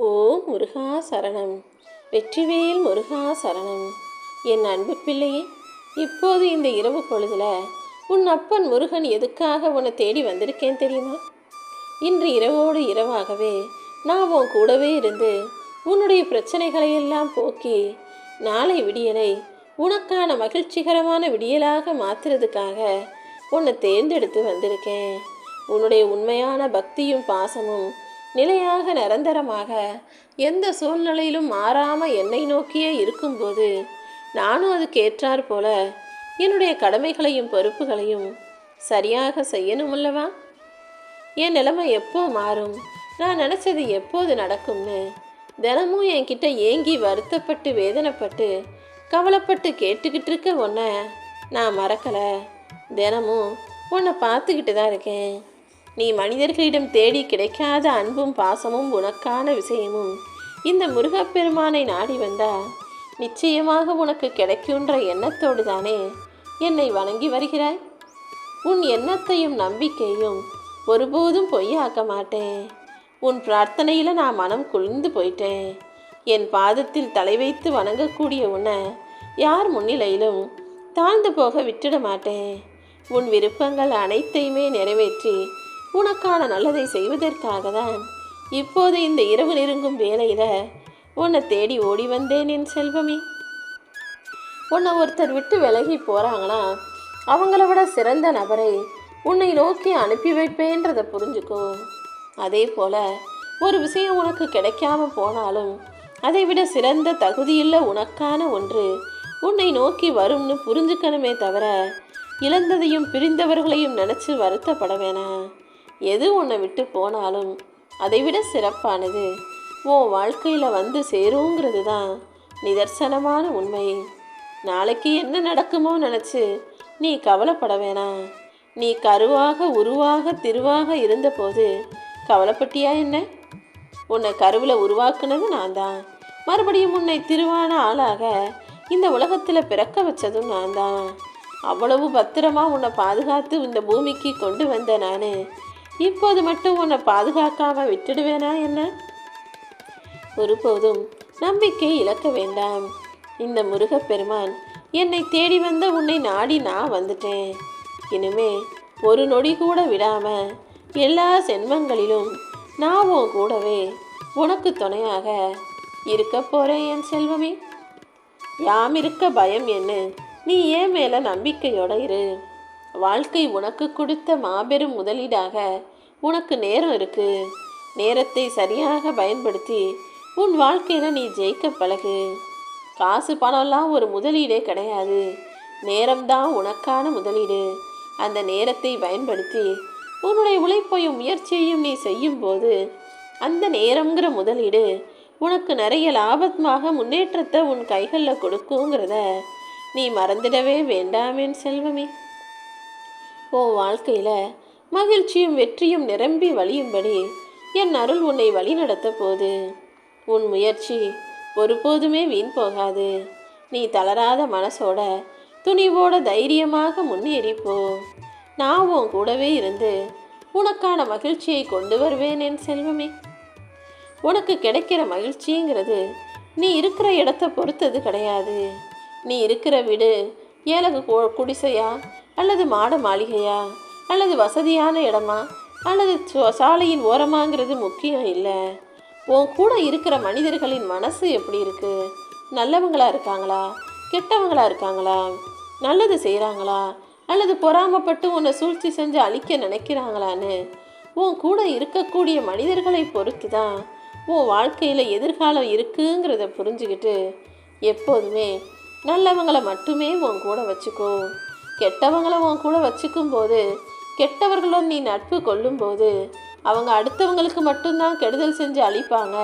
ஓ முருகா சரணம். வெற்றிவேல் முருகா சரணம். என் அன்பு பிள்ளையே, இப்போது இந்த இரவு பொழுதுல உன் அப்பன் முருகன் எதுக்காக உன்னை தேடி வந்திருக்கேன் தெரியுமா? இன்று இரவோடு இரவாகவே நான் உன் கூடவே இருந்து உன்னுடைய பிரச்சனைகளை எல்லாம் போக்கி நாளை விடியலை உனக்கான மகிழ்ச்சிகரமான விடியலாக மாற்றுறதுக்காக உன்னை தேர்ந்தெடுத்து வந்திருக்கேன். உன்னுடைய உண்மையான பக்தியும் பாசமும் நிலையாக நிரந்தரமாக எந்த சூழ்நிலையிலும் மாறாமல் என்னை நோக்கியே இருக்கும்போது நானும் அதுக்கு ஏற்றாற் போல என்னுடைய கடமைகளையும் பொறுப்புகளையும் சரியாக செய்யணுமல்லவா? என் நிலைமை எப்போ மாறும், நான் நினச்சது எப்போது நடக்கும்னு தினமும் என்கிட்ட ஏங்கி வருத்தப்பட்டு வேதனைப்பட்டு கவலைப்பட்டு கேட்டுக்கிட்டு இருக்க உன்னை நான் மறக்கலை. தினமும் உன்னை பார்த்துக்கிட்டு தான் இருக்கேன். நீ மனிதர்களிடம் தேடி கிடைக்காத அன்பும் பாசமும் உனக்கான விஷயமும் இந்த முருகப்பெருமானை நாடி வந்தா நிச்சயமாக உனக்கு கிடைக்குன்ற எண்ணத்தோடு தானே என்னை வணங்கி வருகிறாய். உன் எண்ணத்தையும் நம்பிக்கையும் ஒருபோதும் பொய்யாக்க மாட்டேன். உன் பிரார்த்தனையில் நான் மனம் குளிர்ந்து போயிட்டேன். என் பாதத்தில் தலை வைத்து வணங்கக்கூடிய உன்னை யார் முன்னிலையிலும் தாழ்ந்து போக விட்டுட மாட்டேன். உன் விருப்பங்கள் அனைத்தையுமே நிறைவேற்றி உனக்கான நல்லதை செய்வதற்காக தான் இப்போது இந்த இரவு நெருங்கும் வேளையில் உன்னை தேடி ஓடி வந்தேன் என் செல்வமே. உன்னை ஒருத்தர் விட்டு விலகி போகிறாங்கன்னா அவங்கள விட சிறந்த நபரை உன்னை நோக்கி அனுப்பி வைப்பேன்றதை புரிஞ்சுக்கோ. அதே போல் ஒரு விஷயம் உனக்கு கிடைக்காம போனாலும் அதை விட சிறந்த தகுதியுள்ள உனக்கான ஒன்று உன்னை நோக்கி வரும்னு புரிஞ்சுக்கணுமே தவிர இழந்ததையும் பிரிந்தவர்களையும் நினச்சி வருத்தப்பட வேணாம். எது உன்னை விட்டு போனாலும் அதை விட சிறப்பானது உன் வாழ்க்கையில் வந்து சேருங்கிறது தான் நிதர்சனமான உண்மை. நாளைக்கு என்ன நடக்குமோ நினச்சி நீ கவலைப்பட வேணாம். நீ கருவாக உருவாக திருவாக இருந்தபோது கவலைப்பட்டியா என்ன? உன்னை கருவில் உருவாக்குனது நான் தான். மறுபடியும் உன்னை திருவான ஆளாக இந்த உலகத்தில் பிறக்க வச்சதும் நான் தான். அவ்வளவு பத்திரமா உன்னை பாதுகாத்து இந்த பூமிக்கு கொண்டு வந்த நான் இப்போது மட்டும் உன்னை பாதுகாக்காம விட்டுடுவேனா என்ன? ஒருபோதும் நம்பிக்கை இழக்க வேண்டாம். இந்த முருகப்பெருமான் என்னை தேடி வந்த உன்னை நாடி நான் வந்துட்டேன். இனிமே ஒரு நொடி கூட விடாம எல்லா சென்மங்களிலும் நான் உன் கூடவே உனக்கு துணையாக இருக்க போறேன் என் செல்வமே. யாம் இருக்க பயம் என்ன, நீ ஏன் மேலே நம்பிக்கையோட இரு. வாழ்க்கை உனக்கு கொடுத்த மாபெரும் முதலீடாக உனக்கு நேரம் இருக்கு. நேரத்தை சரியாக பயன்படுத்தி உன் வாழ்க்கையில் நீ ஜெயிக்க பழகு. காசு பணம்லாம் ஒரு முதலீடே கிடையாது. நேரம்தான் உனக்கான முதலீடு. அந்த நேரத்தை பயன்படுத்தி உன்னுடைய உழைப்பையும் முயற்சியையும் நீ செய்யும்போது அந்த நேரங்கிற முதலீடு உனக்கு நிறைய லாபமாக முன்னேற்றத்தை உன் கைகளில் கொடுக்குங்கிறத நீ மறந்துடவே வேண்டாமேன் செல்வமே. உன் வாழ்க்கையில் மகிழ்ச்சியும் வெற்றியும் நிரம்பி வழியும்படி என் அருள் உன்னை வழி நடத்த போது உன் முயற்சி ஒருபோதுமே வீண் போகாது. நீ தளராத மனசோட துணிவோட தைரியமாக முன்னேறிப்போ. நான் உன் கூடவே இருந்து உனக்கான மகிழ்ச்சியை கொண்டு வருவேன் என் செல்வமே. உனக்கு கிடைக்கிற மகிழ்ச்சிங்கிறது நீ இருக்கிற இடத்த பொறுத்தது கிடையாது. நீ இருக்கிற வீடு ஏலகு குடிசையா அல்லது மாட மாளிகையா அல்லது வசதியான இடமா அல்லது சாலையின் ஓரமாங்கிறது முக்கியம் இல்லை. உன் கூட இருக்கிற மனிதர்களின் மனசு எப்படி இருக்கு? நல்லவங்களா இருக்காங்களா, கெட்டவங்களா இருக்காங்களா, நல்லது செய்கிறாங்களா அல்லது பொறாமப்பட்டு உன்னை சூழ்ச்சி செஞ்சு அழிக்க நினைக்கிறாங்களான்னு உன் கூட இருக்கக்கூடிய மனிதர்களை பொறுத்து தான் உன் வாழ்க்கையில் எதிர்காலம் இருக்குங்கிறத புரிஞ்சுக்கிட்டு எப்போதுமே நல்லவங்களை மட்டுமே உன் கூட வச்சுக்கோ. கெட்டவங்களை உன் கூட வச்சுக்கும் போது கெட்டவர்களும் நீ நட்பு கொள்ளும்போது அவங்க அடுத்தவங்களுக்கு மட்டும்தான் கெடுதல் செஞ்சு அழிப்பாங்க.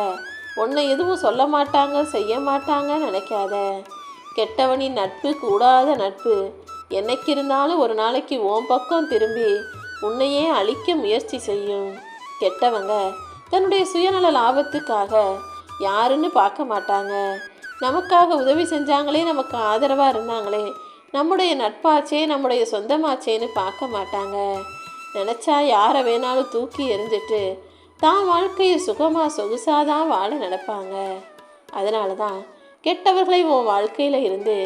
உன்னை எதுவும் சொல்ல மாட்டாங்க செய்ய மாட்டாங்கன்னு நினைக்காத. கெட்டவனின் நட்பு கூடாத நட்பு என்னைக்கு இருந்தாலும் ஒரு நாளைக்கு உன் பக்கம் திரும்பி உன்னையே அழிக்க முயற்சி செய்யும். கெட்டவங்க தன்னுடைய சுயநல லாபத்துக்காக யாருன்னு பார்க்க மாட்டாங்க. நமக்காக உதவி செஞ்சாங்களே, நமக்கு ஆதரவாக இருந்தாங்களே, நம்முடைய நட்பாச்சே நம்முடைய சொந்தமாச்சேன்னு பார்க்க மாட்டாங்க. நினச்சா யாரை வேணாலும் தூக்கி எறிஞ்சிட்டு தான் வாழ்க்கையை சுகமாக சொகுசாதான் வாழ நடப்பாங்க. அதனால தான் கெட்டவர்களை உன் வாழ்க்கையில் இருந்து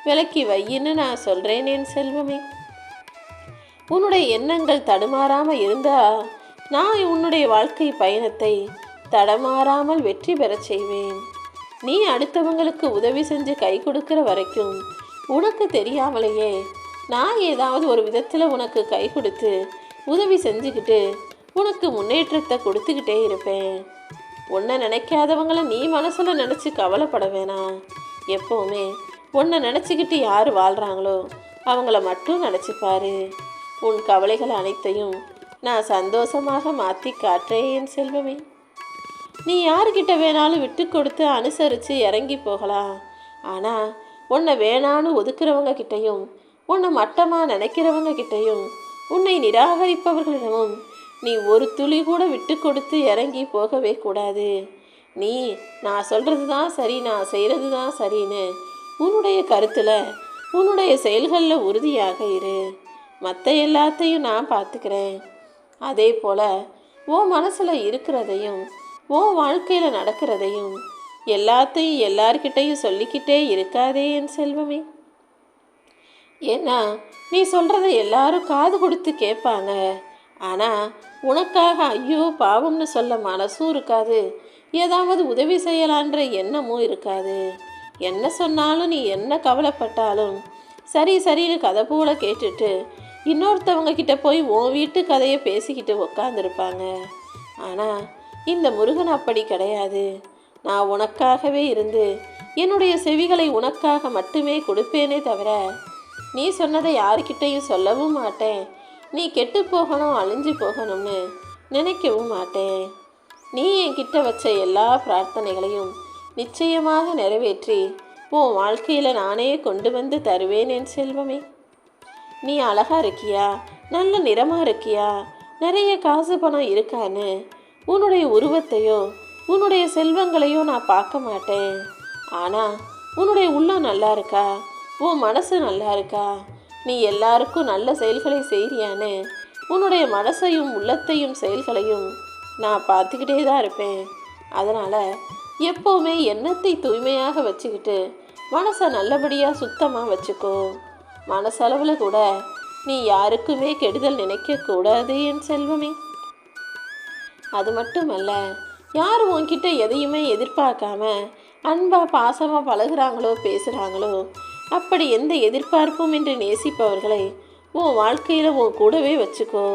விலக்கி வையின்னு நான் சொல்கிறேன் என் செல்வமே. உன்னுடைய எண்ணங்கள் தடுமாறாமல் இருந்தால் நான் உன்னுடைய வாழ்க்கை பயணத்தை தடமாறாமல் வெற்றி பெறச் செய்வேன். நீ அடுத்தவங்களுக்கு உதவி செஞ்சு கை கொடுக்கிற வரைக்கும் உனக்கு தெரியாமலேயே நான் ஏதாவது ஒரு விதத்தில் உனக்கு கை கொடுத்து உதவி செஞ்சுக்கிட்டு உனக்கு முன்னேற்றத்தை கொடுத்துக்கிட்டே இருப்பேன். உன்னை நினைக்காதவங்கள நீ மனசில் நினச்சி கவலைப்பட வேணாம். எப்போவுமே உன்னை நினச்சிக்கிட்டு யார் வாழ்கிறாங்களோ அவங்கள மட்டும் நினச்சிப்பாரு. உன் கவலைகள் அனைத்தையும் நான் சந்தோஷமாக மாற்றி காட்டுறேன் என் செல்வமே. நீ யார்கிட்ட வேணாலும் விட்டு கொடுத்து அனுசரித்து இறங்கி போகலாம். ஆனால் உன்னை வேணான்னு ஒதுக்குறவங்க கிட்டையும் உன்னை மட்டமாக நினைக்கிறவங்க கிட்டையும் உன்னை நிராகரிப்பவர்களிடமும் நீ ஒரு துளி கூட விட்டு கொடுத்து இறங்கி போகவே கூடாது. நீ நான் சொல்கிறது தான் சரி, நான் செய்கிறது தான் சரின்னு உன்னுடைய கருத்தில் உன்னுடைய செயல்களில் உறுதியாக இரு. மற்ற எல்லாத்தையும் நான் பார்த்துக்கிறேன். அதே போல் உன் மனசில் இருக்கிறதையும் உன் வாழ்க்கையில் நடக்கிறதையும் எல்லாத்தையும் எல்லார்கிட்டையும் சொல்லிக்கிட்டே இருக்காதே என் செல்வமே. ஏன்னா நீ சொல்கிறத எல்லாரும் காது கொடுத்து கேட்பாங்க. ஆனால் உனக்காக ஐயோ பாவம்னு சொல்ல மனசும் இருக்காது, ஏதாவது உதவி செய்யலான்ற எண்ணமும் இருக்காது. என்ன சொன்னாலும் நீ என்ன கவலைப்பட்டாலும் சரி சரின்னு கதை போல கேட்டுட்டு இன்னொருத்தவங்க கிட்ட போய் உன் வீட்டு கதையை பேசிக்கிட்டு உக்காந்துருப்பாங்க. ஆனால் இந்த முருகன் அப்படி கிடையாது. நான் உனக்காகவே இருந்து என்னுடைய செவிகளை உனக்காக மட்டுமே கொடுப்பேனே தவிர நீ சொன்னதை யாருக்கிட்டையும் சொல்லவும் மாட்டேன். நீ கெட்டு போகணும் அழிஞ்சு போகணும்னு நினைக்கவும் மாட்டேன். நீ என்கிட்ட வச்ச எல்லா பிரார்த்தனைகளையும் நிச்சயமாக நிறைவேற்றி உன் வாழ்க்கையில் நானே கொண்டு வந்து தருவேன் என் செல்வமே. நீ அழகாக இருக்கியா, நல்ல நிறமாக இருக்கியா, நிறைய காசு பணம் இருக்கான்னு உன்னுடைய உருவத்தையோ உன்னுடைய செல்வங்களையோ நான் பார்க்க மாட்டேன். ஆனால் உன்னுடைய உள்ளம் நல்லா இருக்கா, உன் மனசு நல்லா இருக்கா, நீ எல்லாருக்கும் நல்ல செயல்களை செய்கிறியான்னு உன்னுடைய மனசையும் உள்ளத்தையும் செயல்களையும் நான் பார்த்துக்கிட்டே தான் இருப்பேன். அதனால் எப்போவுமே எண்ணத்தை தூய்மையாக வச்சுக்கிட்டு மனசை நல்லபடியாக சுத்தமாக வச்சுக்கோ. மனசளவில் கூட நீ யாருக்குமே கெடுதல் நினைக்கக்கூடாது என் செல்வமே. அது மட்டுமல்ல, யார் உன்கிட்ட எதையுமே எதிர்பார்க்காம அன்பாக பாசமாக பழகுறாங்களோ பேசுகிறாங்களோ அப்படி எந்த எதிர்பார்ப்பும் என்று நேசிப்பவர்களை உன் வாழ்க்கையில் உன் கூடவே வச்சுக்கோ.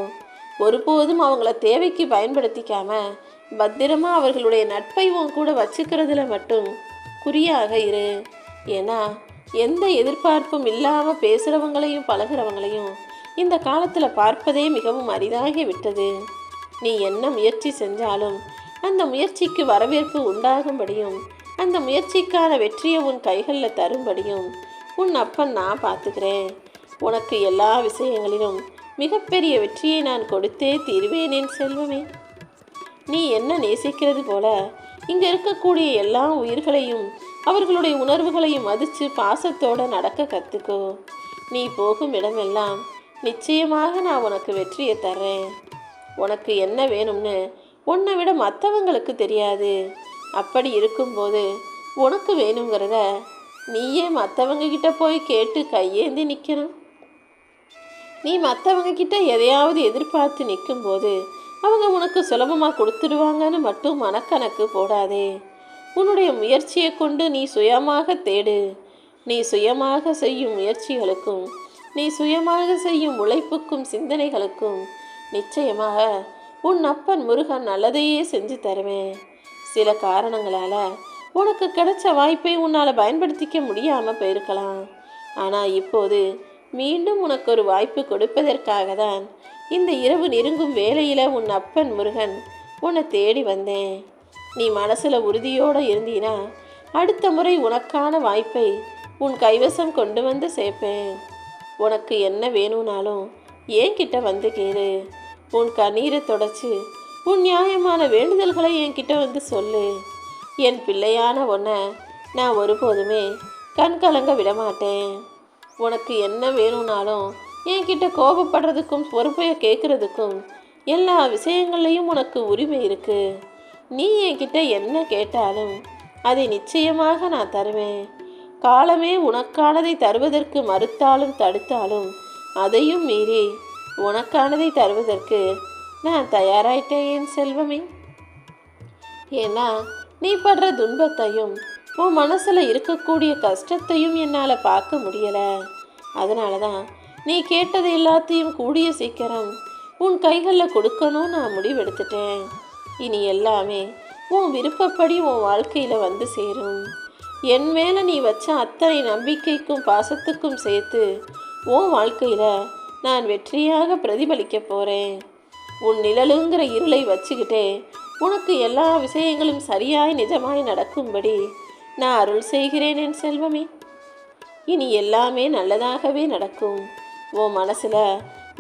ஒருபோதும் அவங்கள தேவைக்கு பயன்படுத்திக்காம பத்திரமா அவர்களுடைய நட்பை உன் கூட வச்சுக்கிறதுல மட்டும் குறியாக இரு. ஏன்னா எந்த எதிர்பார்ப்பும் இல்லாமல் பேசுகிறவங்களையும் பழகிறவங்களையும் இந்த காலத்தில் பார்ப்பதே மிகவும் அரிதாகி விட்டது. நீ என்ன முயற்சி செஞ்சாலும் அந்த முயற்சிக்கு வரவேற்பு உண்டாகும்படியும் அந்த முயற்சிக்கான வெற்றியை உன் கைகளில் தரும்படியும் உன் அப்பன் நான் பார்த்துக்கிறேன். உனக்கு எல்லா விஷயங்களிலும் மிகப்பெரிய வெற்றியை நான் கொடுத்தே தீர்வேனேன் செல்வமே. நீ என்ன நேசிக்கிறது போல இங்கே இருக்கக்கூடிய எல்லா உயிர்களையும் அவர்களுடைய உணர்வுகளையும் மதித்து பாசத்தோடு நடக்க கற்றுக்கோ. நீ போகும் இடமெல்லாம் நிச்சயமாக நான் உனக்கு வெற்றியை தர்றேன். உனக்கு என்ன வேணும்னு உன்னை விட மற்றவங்களுக்கு தெரியாது. அப்படி இருக்கும்போது உனக்கு வேணுங்கிறத நீயே மற்றவங்க கிட்ட போய் கேட்டு கையேந்தி நிற்கணும். நீ மற்றவங்க கிட்ட எதையாவது எதிர்பார்த்து நிற்கும்போது அவங்க உனக்கு சுலபமாக கொடுத்துடுவாங்கன்னு மட்டும் மனக்கணக்கு போடாதே. உன்னுடைய முயற்சியை கொண்டு நீ சுயமாக தேடு. நீ சுயமாக செய்யும் முயற்சிகளுக்கும் நீ சுயமாக செய்யும் உழைப்புக்கும் சிந்தனைகளுக்கும் நிச்சயமாக உன் அப்பன் முருகன் நல்லதையே செஞ்சு தருவேன். சில காரணங்களால் உனக்கு கிடைச்ச வாய்ப்பை உன்னால் பயன்படுத்திக்க முடியாமல் போயிருக்கலாம். ஆனால் இப்போது மீண்டும் உனக்கு ஒரு வாய்ப்பு கொடுப்பதற்காக தான் இந்த இரவு நெருங்கும் வேளையில் உன் அப்பன் முருகன் உன்னை தேடி வந்தேன். நீ மனசில் உறுதியோடு இருந்தீனா அடுத்த முறை உனக்கான வாய்ப்பை உன் கைவசம் கொண்டு வந்து சேர்ப்பேன். உனக்கு என்ன வேணும்னாலும் என்கிட்ட வந்து கேளு. உன் கண்ணீரை தொடச்சி உன் நியாயமான வேண்டுதல்களை என்கிட்ட வந்து சொல்லு. என் பிள்ளையான உன்னை நான் ஒருபோதுமே கண் கலங்க விடமாட்டேன். உனக்கு என்ன வேணும்னாலும் என்கிட்ட கோபப்படுறதுக்கும் பொறுப்பையை கேட்குறதுக்கும் எல்லா விஷயங்கள்லையும் உனக்கு உரிமை இருக்கு. நீ என்கிட்ட என்ன கேட்டாலும் அதை நிச்சயமாக நான் தருவேன். காலமே உனக்கானதை தருவதற்கு மறுத்தாலும் தடுத்தாலும் அதையும் மீறி உனக்கானதை தருவதற்கு நான் தயாராயிட்டேன் என் செல்வமே. ஏன்னா நீ படுற துன்பத்தையும் உன் மனசில் இருக்கக்கூடிய கஷ்டத்தையும் என்னால் பார்க்க முடியலை. அதனால தான் நீ கேட்டது எல்லாத்தையும் கூடிய சீக்கிரம் உன் கைகளில் கொடுக்கணும் நான் முடிவெடுத்துட்டேன். இனி எல்லாமே உன் விருப்பப்படி உன் வாழ்க்கையில் வந்து சேரும். என் மேலே நீ வச்ச அத்தனை நம்பிக்கைக்கும் பாசத்துக்கும் சேர்த்து உன் வாழ்க்கையில் நான் வெற்றியாக பிரதிபலிக்க போகிறேன். உன் நிழலுங்கிற இருளை வச்சுக்கிட்டே உனக்கு எல்லா விஷயங்களும் சரியாய் நிஜமாய் நடக்கும்படி நான் அருள் செய்கிறேன் என் செல்வமே. இனி எல்லாமே நல்லதாகவே நடக்கும். உன் மனசில்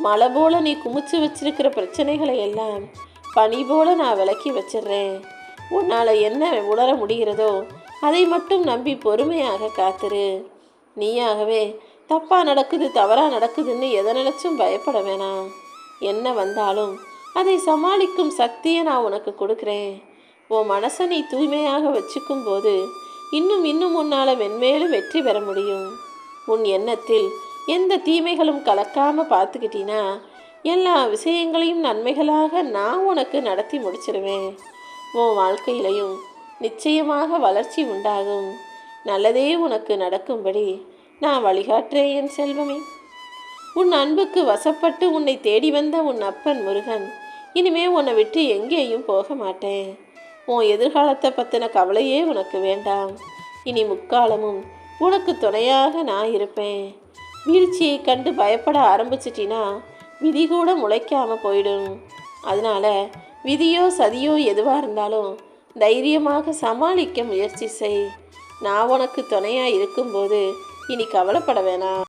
மழை போல நீ குமிச்சு வச்சிருக்கிற பிரச்சனைகளை எல்லாம் பனி போல நான் விலக்கி வச்சிடுறேன். உன்னால் என்ன உணர முடிகிறதோ அதை மட்டும் நம்பி பொறுமையாக காத்துரு. நீயாகவே தப்பாக நடக்குது தவறாக நடக்குதுன்னு எதை நினச்சும் பயப்பட வேணாம். என்ன வந்தாலும் அதை சமாளிக்கும் சக்தியை நான் உனக்கு கொடுக்குறேன். உன் மனசை நீ தூய்மையாக வச்சுக்கும் போது இன்னும் உன்னால் மென்மேலும் வெற்றி பெற முடியும். உன் எண்ணத்தில் எந்த தீமைகளும் கலக்காமல் பார்த்துக்கிட்டினா எல்லா விஷயங்களையும் நன்மைகளாக நான் உனக்கு நடத்தி முடிச்சிடுவேன். உன் வாழ்க்கையிலையும் நிச்சயமாக வளர்ச்சி உண்டாகும். நல்லதே உனக்கு நடக்கும்படி நான் வழிகாட்டுறேன் என் செல்வமே. உன் அன்புக்கு வசப்பட்டு உன்னை தேடி வந்த உன் அப்பன் முருகன் இனிமே உன்னை விட்டு எங்கேயும் போக மாட்டேன். உன் எதிர்காலத்தை பற்றின கவலையே உனக்கு வேண்டாம். இனி முக்காலமும் உனக்கு துணையாக நான் இருப்பேன். வீழ்ச்சியை கண்டு பயப்பட ஆரம்பிச்சிட்டினா விதி கூட முளைக்காமல் போயிடும். அதனால் விதியோ சதியோ எதுவாக இருந்தாலும் தைரியமாக சமாளிக்க முயற்சி செய். நான் உனக்கு துணையாக இருக்கும்போது இனி கவலைப்பட வேணாம்.